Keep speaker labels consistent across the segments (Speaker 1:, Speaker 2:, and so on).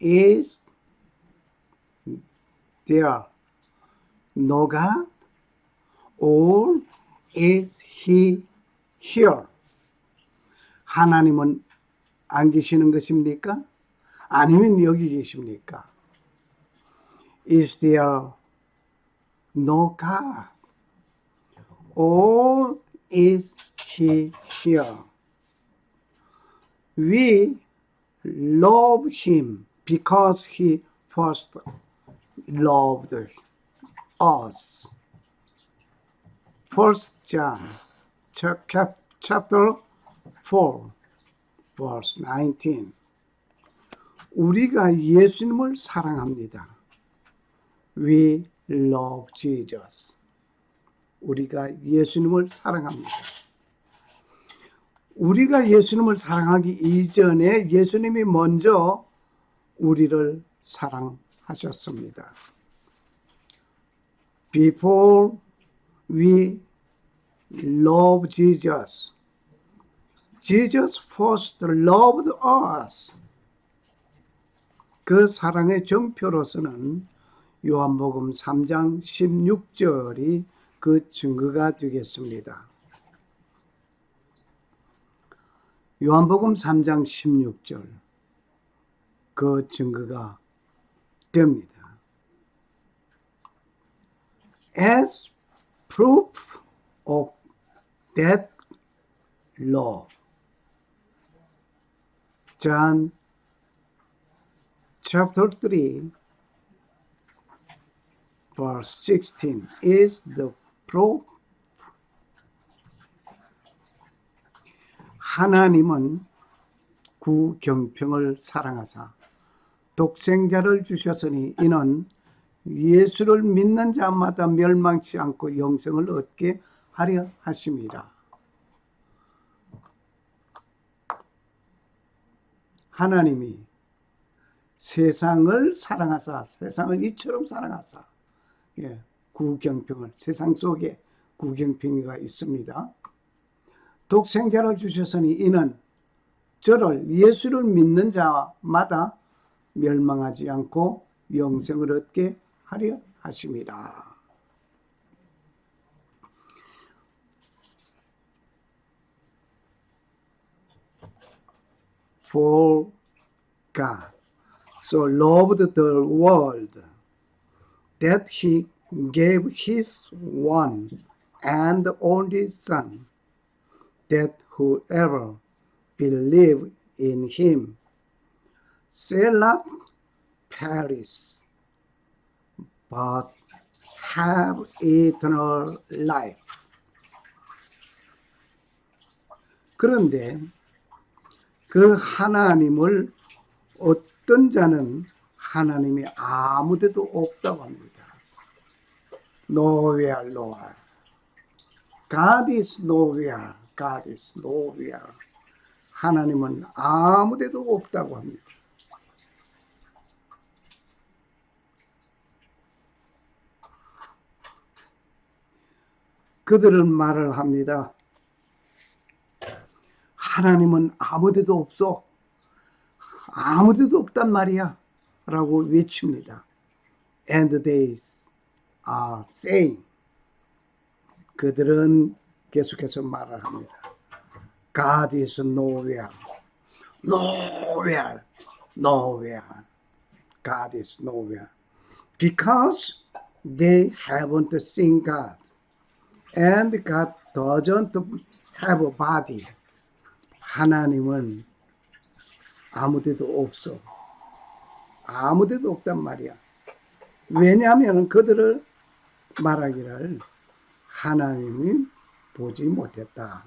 Speaker 1: is there no God? Or is he here? 하나님은 안 계시는 것입니까? 아니면 여기 계십니까? Is there no God? Or is he here? We love him because he first loved us. 1 John chapter 4 verse 19. 우리가 예수님을 사랑합니다. We love Jesus. 우리가 예수님을 사랑합니다. 우리가 예수님을 사랑하기 이전에 예수님이 먼저 우리를 사랑하셨습니다. Before we love Jesus, Jesus first loved us. 그 사랑의 정표로서는 요한복음 3장 16절이 그 증거가 되겠습니다. 요한복음 3장 16절 그 증거가 됩니다. As proof of that love, John chapter 3 verse 16 is the proof. 하나님은 구경평을 사랑하사 독생자를 주셨으니 이는 예수를 믿는 자마다 멸망치 않고 영생을 얻게 하려 하심이라. 하나님이 세상을 사랑하사, 세상을 이처럼 사랑하사, 구경평을, 세상 속에 구경평이가 있습니다. 독생자를 주셨으니 이는 저를 예수를 믿는 자마다 멸망하지 않고 영생을 얻게 하려 하심이라. For God so loved the world that he gave his one and only Son, that whoever believe in him shall not perish, but have eternal life. 그런데 그 하나님을 어떤 자는 하나님이 아무데도 없다고 합니다. Nowhere, nowhere. God is nowhere. God is nowhere. 하나님은 아무데도 없다고 합니다. 그들은 말을 합니다. 하나님은 아무데도 없어. 아무데도 없단 말이야. 라고 외칩니다. And they are saying. 그들은 계속해서 말을 합니다. God is nowhere. Nowhere. Nowhere. God is nowhere. Because they haven't seen God. And God doesn't have a body. 하나님은 아무데도 없어. 아무데도 없단 말이야. 왜냐하면 그들을 말하기를 하나님이 보지 못했다.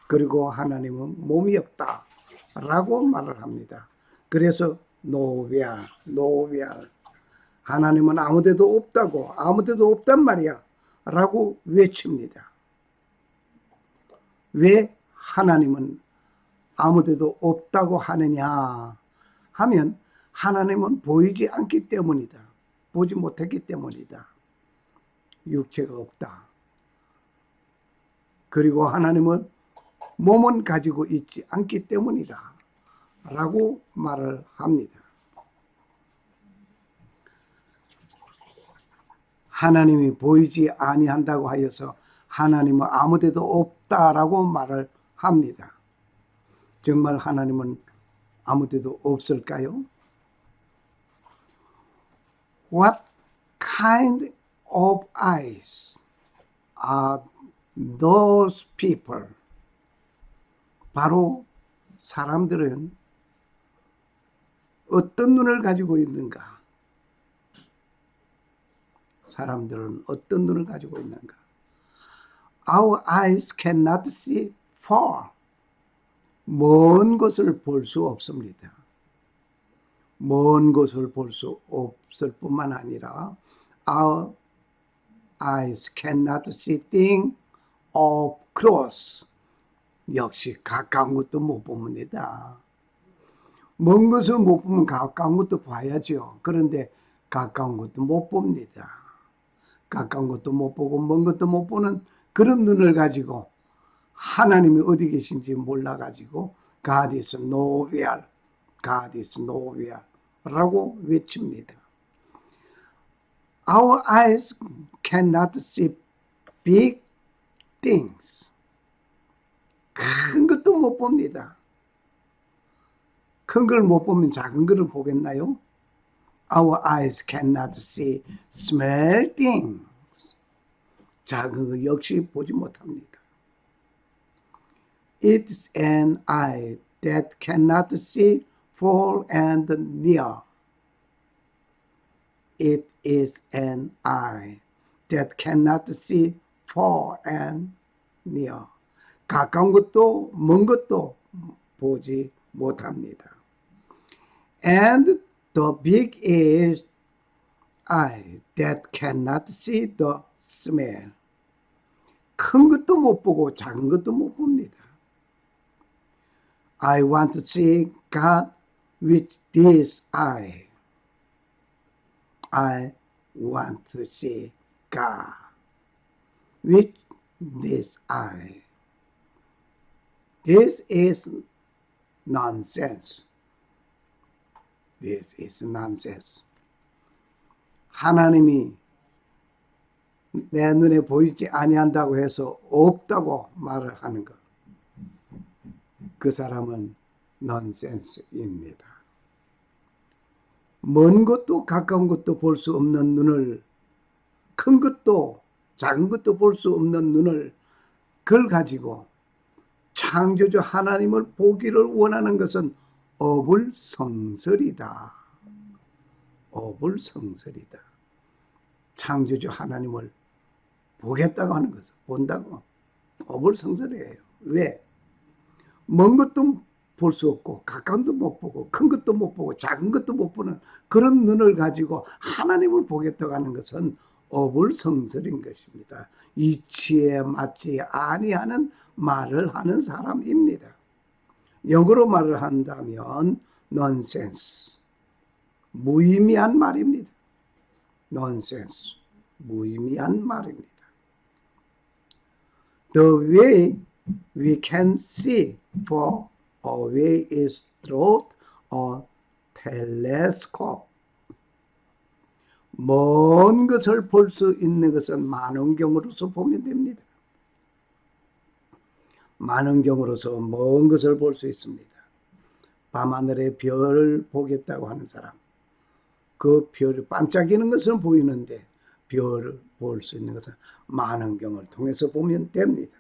Speaker 1: 그리고 하나님은 몸이 없다. 라고 말을 합니다. 그래서 nowhere, nowhere. 하나님은 아무데도 없다고, 아무데도 없단 말이야. 라고 외칩니다. 왜 하나님은 아무데도 없다고 하느냐 하면 하나님은 보이지 않기 때문이다. 보지 못했기 때문이다. 육체가 없다. 그리고 하나님은 몸은 가지고 있지 않기 때문이다. 라고 말을 합니다. 하나님이 보이지 아니한다고 하여서 하나님은 아무데도 없다라고 말을 합니다. 정말 하나님은 아무데도 없을까요? What kind of eyes are those people? 바로 사람들은 어떤 눈을 가지고 있는가? 사람들은 어떤 눈을 가지고 있는가? Our eyes cannot see far. 먼 것을 볼 수 없습니다. 먼 것을 볼 수 없을 뿐만 아니라 Our eyes cannot see things up close. 역시 가까운 것도 못 봅니다. 먼 것을 못 보면 가까운 것도 봐야죠. 그런데 가까운 것도 못 봅니다. 가까운 것도 못 보고 먼 것도 못 보는 그런 눈을 가지고 하나님이 어디 계신지 몰라가지고 God is nowhere, God is nowhere 라고 외칩니다. Our eyes cannot see big things. 큰 것도 못 봅니다. 큰 걸 못 보면 작은 거를 보겠나요? Our eyes cannot see small things. 작은 거 역시 보지 못합니다. It's an eye that cannot see far and near. It is an eye that cannot see far and near. 가까운 것도 먼 것도 보지 못합니다. And the big is eye that cannot see the smell. 큰 것도 못 보고 작은 것도 못 봅니다. I want to see God with this eye. I want to see God with this eye. This is nonsense. This is nonsense. 하나님이 내 눈에 보이지 아니한다고 해서 없다고 말을 하는 것. 그 사람은 넌센스입니다. 먼 것도 가까운 것도 볼 수 없는 눈을, 큰 것도 작은 것도 볼 수 없는 눈을 그걸 가지고 창조주 하나님을 보기를 원하는 것은 어불성설이다. 어불성설이다. 창조주 하나님을 보겠다고 하는 것은 본다고 어불성설이에요. 왜? 먼 것도 볼 수 없고 가까운 것도 못 보고 큰 것도 못 보고 작은 것도 못 보는 그런 눈을 가지고 하나님을 보겠다고 하는 것은 어불성설인 것입니다. 이치에 맞지 아니하는 말을 하는 사람입니다. 영어로 말을 한다면 nonsense, 무의미한 말입니다. nonsense, 무의미한 말입니다. The way we can see far away is through a telescope. 먼 것을 볼 수 있는 것은 만원경으로서 보면 됩니다. 만원경으로서 먼 것을 볼 수 있습니다. 밤하늘의 별을 보겠다고 하는 사람, 그 별이 반짝이는 것은 보이는데 별을 볼 수 있는 것은 만원경을 통해서 보면 됩니다.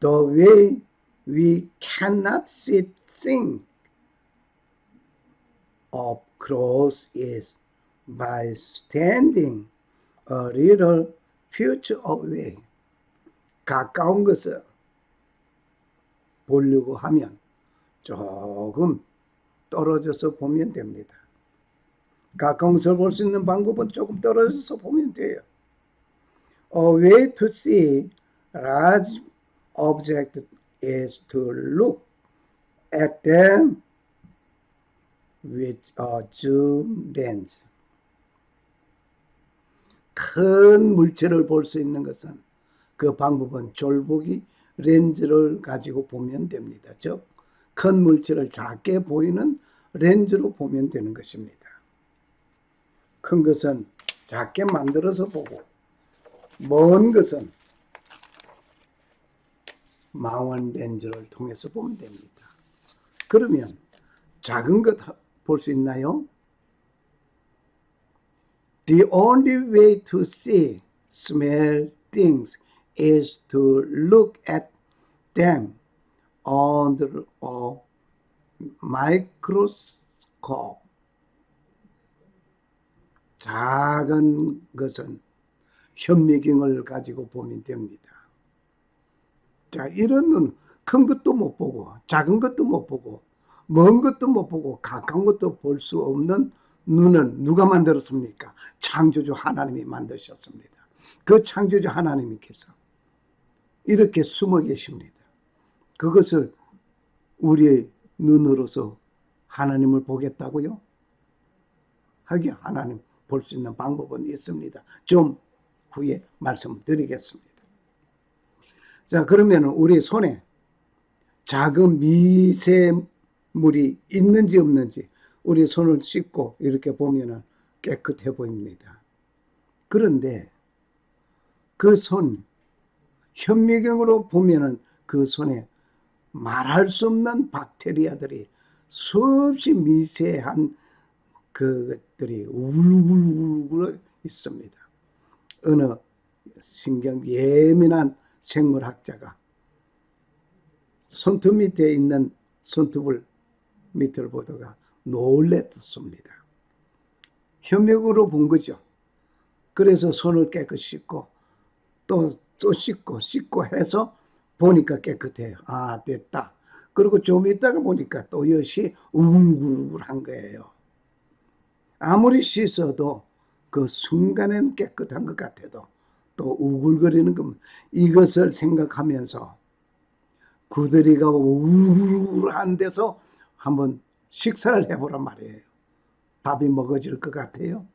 Speaker 1: The way we cannot see things up close is by standing a little further away. 가까운 것을 보려고 하면 조금 떨어져서 보면 됩니다. 가까운 것을 볼 수 있는 방법은 조금 떨어져서 보면 돼요. A way to see large objects is to look at them with a zoom lens. 큰 물체를 볼 수 있는 것은 그 방법은 졸보기 렌즈를 가지고 보면 됩니다. 즉, 큰 물체를 작게 보이는 렌즈로 보면 되는 것입니다. 큰 것은 작게 만들어서 보고, 먼 것은 망원 렌즈를 통해서 보면 됩니다. 그러면 작은 것 볼 수 있나요? The only way to see, smell things is to look at them under a microscope. 작은 것은 현미경을 가지고 보면 됩니다. 자, 이런 눈, 큰 것도 못 보고, 작은 것도 못 보고, 먼 것도 못 보고, 가까운 것도 볼 수 없는 눈은 누가 만들었습니까? 창조주 하나님이 만드셨습니다. 그 창조주 하나님께서 이렇게 숨어 계십니다. 그것을 우리의 눈으로서 하나님을 보겠다고요? 하긴 하나님 볼 수 있는 방법은 있습니다. 좀 후에 말씀드리겠습니다. 자, 그러면 우리 손에 작은 미세물이 있는지 없는지 우리 손을 씻고 이렇게 보면은 깨끗해 보입니다. 그런데 그 손, 현미경으로 보면은 그 손에 말할 수 없는 박테리아들이 수없이 미세한 그것들이 울글울글 있습니다. 어느 신경 예민한 생물학자가 손톱 밑에 있는 손톱을 밑을 보다가 놀랬습니다. 현미경으로 본 거죠. 그래서 손을 깨끗이 씻고 또 씻고 해서 보니까 깨끗해요. 아, 됐다. 그리고 좀 있다가 보니까 또 역시 우글우글한 거예요. 아무리 씻어도 그 순간에는 깨끗한 것 같아도 또 우글거리는 겁니다. 이것을 생각하면서 구더리가 우글우글한 데서 한번 식사를 해보란 말이에요. 밥이 먹어질 것 같아요?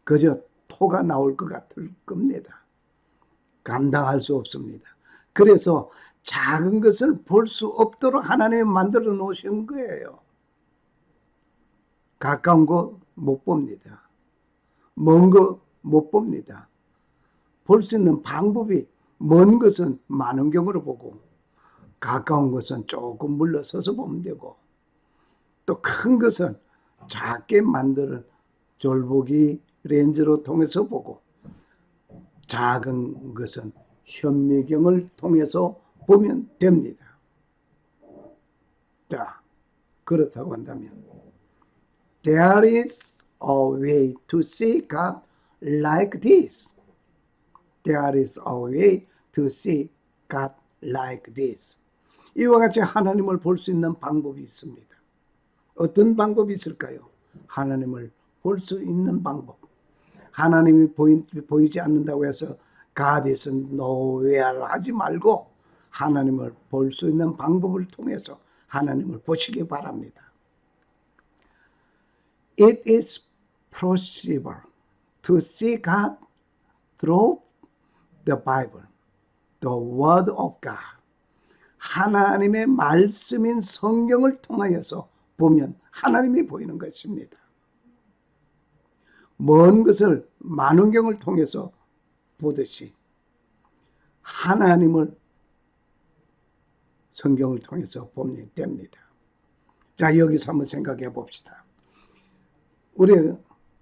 Speaker 1: 그저 토가 나올 것 같을 겁니다. 감당할 수 없습니다. 그래서 작은 것을 볼 수 없도록 하나님이 만들어 놓으신 거예요. 가까운 거 못 봅니다. 먼 거 못 봅니다. 볼 수 있는 방법이 먼 것은 망원경으로 보고 가까운 것은 조금 물러서서 보면 되고 또 큰 것은 작게 만드는 졸보기 렌즈로 통해서 보고 작은 것은 현미경을 통해서 보면 됩니다. 자, 그렇다고 한다면 There is a way to see God like this. There is a way to see God like this. 이와 같이 하나님을 볼 수 있는 방법이 있습니다. 어떤 방법이 있을까요? 하나님을 볼 수 있는 방법. 하나님이 보이지 않는다고 해서 God is nowhere 하지 말고 하나님을 볼 수 있는 방법을 통해서 하나님을 보시기 바랍니다. It is possible to see God through the Bible, the Word of God. 하나님의 말씀인 성경을 통하여서 보면 하나님이 보이는 것입니다. 먼 것을 망원경을 통해서 보듯이 하나님을 성경을 통해서 보면 됩니다. 자, 여기서 한번 생각해 봅시다. 우리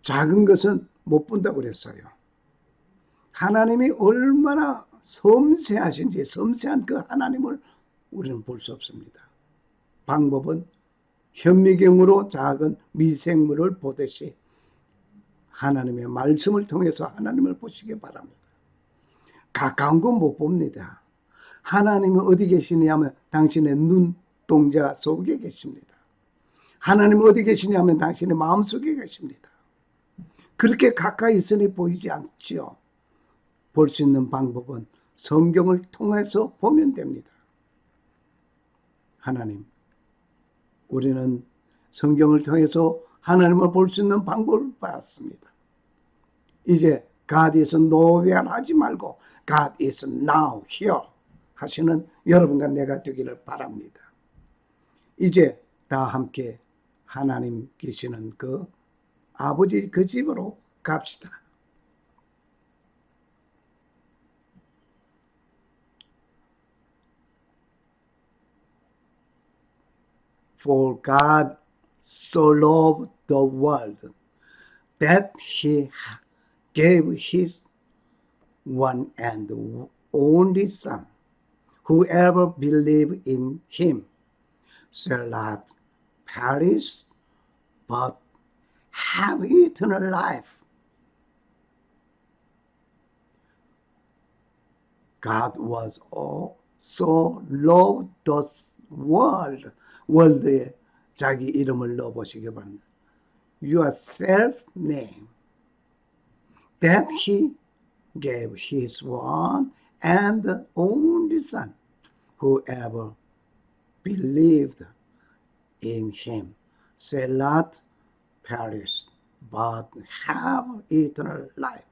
Speaker 1: 작은 것은 못 본다고 그랬어요. 하나님이 얼마나 섬세하신지 섬세한 그 하나님을 우리는 볼 수 없습니다. 방법은 현미경으로 작은 미생물을 보듯이 하나님의 말씀을 통해서 하나님을 보시기 바랍니다. 가까운 건 못 봅니다. 하나님이 어디 계시냐면 당신의 눈동자 속에 계십니다. 하나님 어디 계시냐면 당신의 마음속에 계십니다. 그렇게 가까이 있으니 보이지 않지요. 볼 수 있는 방법은 성경을 통해서 보면 됩니다. 하나님, 우리는 성경을 통해서 하나님을 볼 수 있는 방법을 봤습니다. 이제 God is nowhere 하지 말고 God is now here 하시는 여러분과 내가 되기를 바랍니다. 이제 다 함께 하나님 계시는 그 아버지 그 집으로 갑시다. For God so loved the world that he gave his one and only Son. Whoever believes in him shall not perish, but have eternal life. God was so loved the world. 월드에 자기 이름을 넣어보시기 바랍니다. Your self-name. That he gave his one and only Son. Whoever believed in him shall not perish, but have eternal life.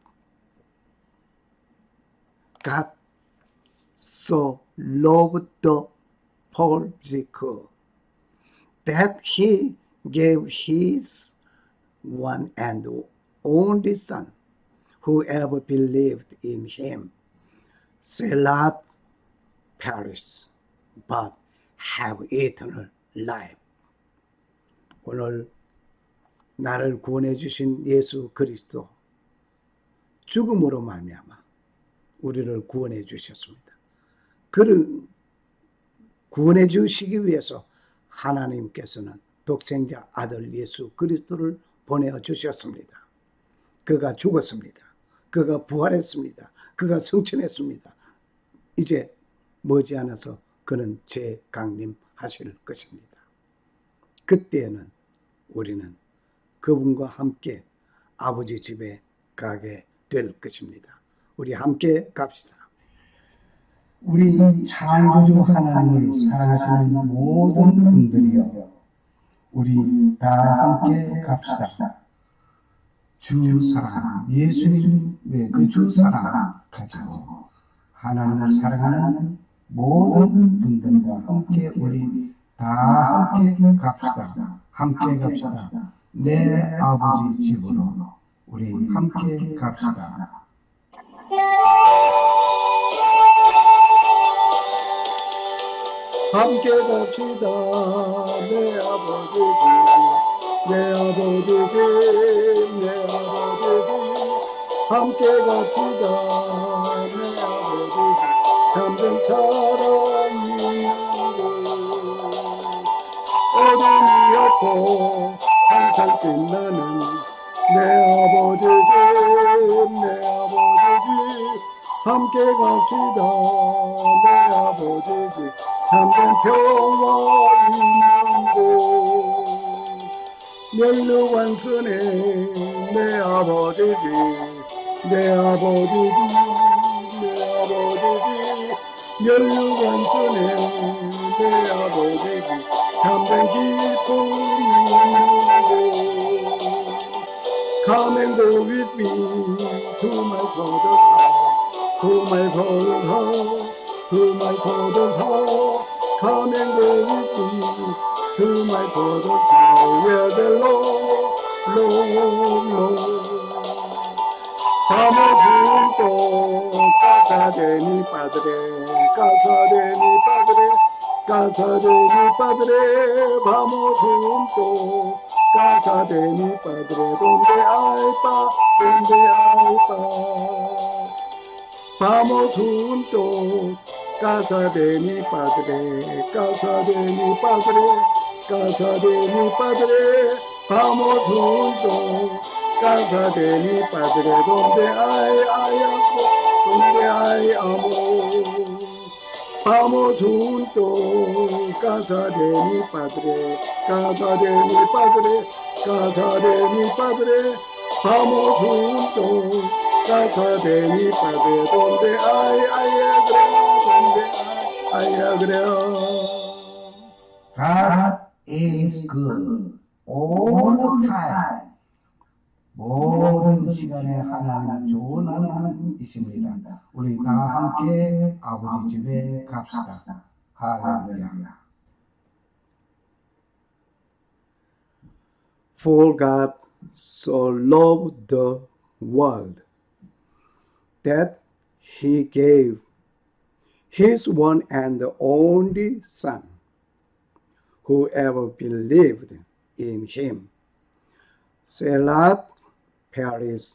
Speaker 1: God so loved the poor that he gave his one and only Son. Whoever believed in him shall not perish, but have eternal life. 오늘 나를 구원해 주신 예수 그리스도 죽음으로 말미암아 우리를 구원해 주셨습니다. 그를 구원해 주시기 위해서 하나님께서는 독생자 아들 예수 그리스도를 보내어 주셨습니다. 그가 죽었습니다. 그가 부활했습니다. 그가 승천했습니다. 이제 머지않아서 그는 재강림하실 것입니다. 그때에는 우리는 그분과 함께 아버지 집에 가게 될 것입니다. 우리 함께 갑시다.
Speaker 2: 우리 창조주 하나님을 사랑하시는 모든 분들이여, 우리 다 함께 갑시다. 주 사랑, 예수님의 그 주 사랑 가지고 하나님을 사랑하는 모든 분들과 함께 우리 다 함께 갑시다. 함께 갑시다. 내 아버지 집으로 우리 함께 갑시다.
Speaker 1: 함께 갑시다. 내 아버지 집, 내 아버지 집, 내 아버지 집. 함께 갑시다. 내 아버지 집, 참된 사랑이 있는 곳. 어둠이 없고 항상 빛나는 내 아버지 집, 내 아버지 집. 함께 갑시다. 내 아버지 집, 참된 평화 있는 곳. 멸류관선에 내 아버지 집, 내 아버지 집, 내 아버지 집. 멸류관선에 내 아버지 집, 참된 기쁨이 있는 곳. Come and go with me to my father's house, to my father's house, to my father's house. Come and go with me to my father's house, where the Lord. Vamos juntos, casa de mi padre, casa de mi padre, casa de mi padre. Vamos juntos, casa de mi padre, donde hay paz, donde hay paz. Vamos juntos, casa de mi padre, casa de mi padre, casa de mi padre. Vamos juntos, casa de mi padre, donde hay amor, donde hay amor. Vamos juntos, casa de mi padre, casa de mi padre, casa de mi padre. Vamos juntos, casa de mi padre, donde hay agreo.
Speaker 2: God is good all the time. 모든 시간에 하나님은 좋은 하나님이십니다. 우리 다 함께 아버지 집에 갑시다. 할렐루야.
Speaker 1: For God so loved the world that he gave his one and only Son. whoever believed in him shall not perish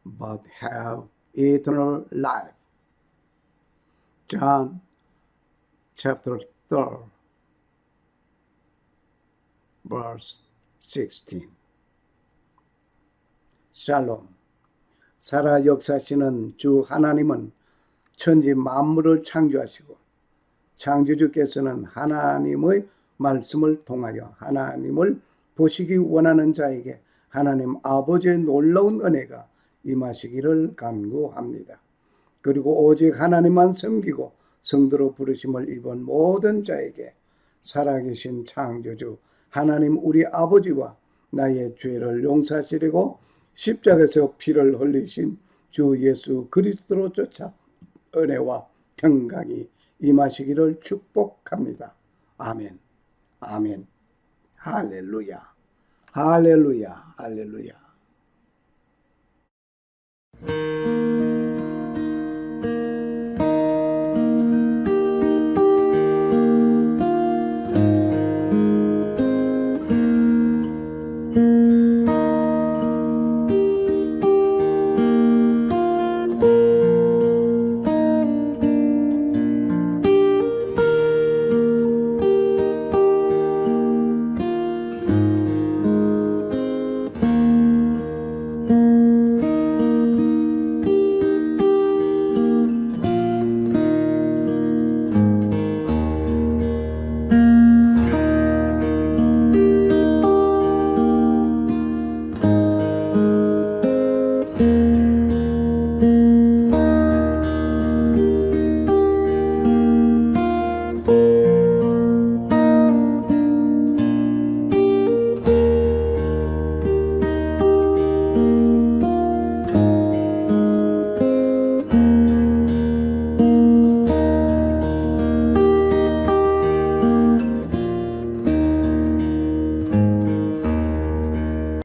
Speaker 1: but have eternal life. John chapter 3, verse 16. 샬롬. 살아 역사하시는 주 하나님은 천지 만물을 창조하시고 창조주께서는 하나님의 말씀을 통하여 하나님을 보시기 원하는 자에게 하나님 아버지의 놀라운 은혜가 임하시기를 간구합니다. 그리고 오직 하나님만 섬기고 성도로 부르심을 입은 모든 자에게 살아계신 창조주 하나님 우리 아버지와 나의 죄를 용서하시려고 십자가에서 피를 흘리신 주 예수 그리스도로 쫓아 은혜와 평강이 임하시기를 축복합니다. 아멘. 아멘. 할렐루야. 할렐루야. 할렐루야.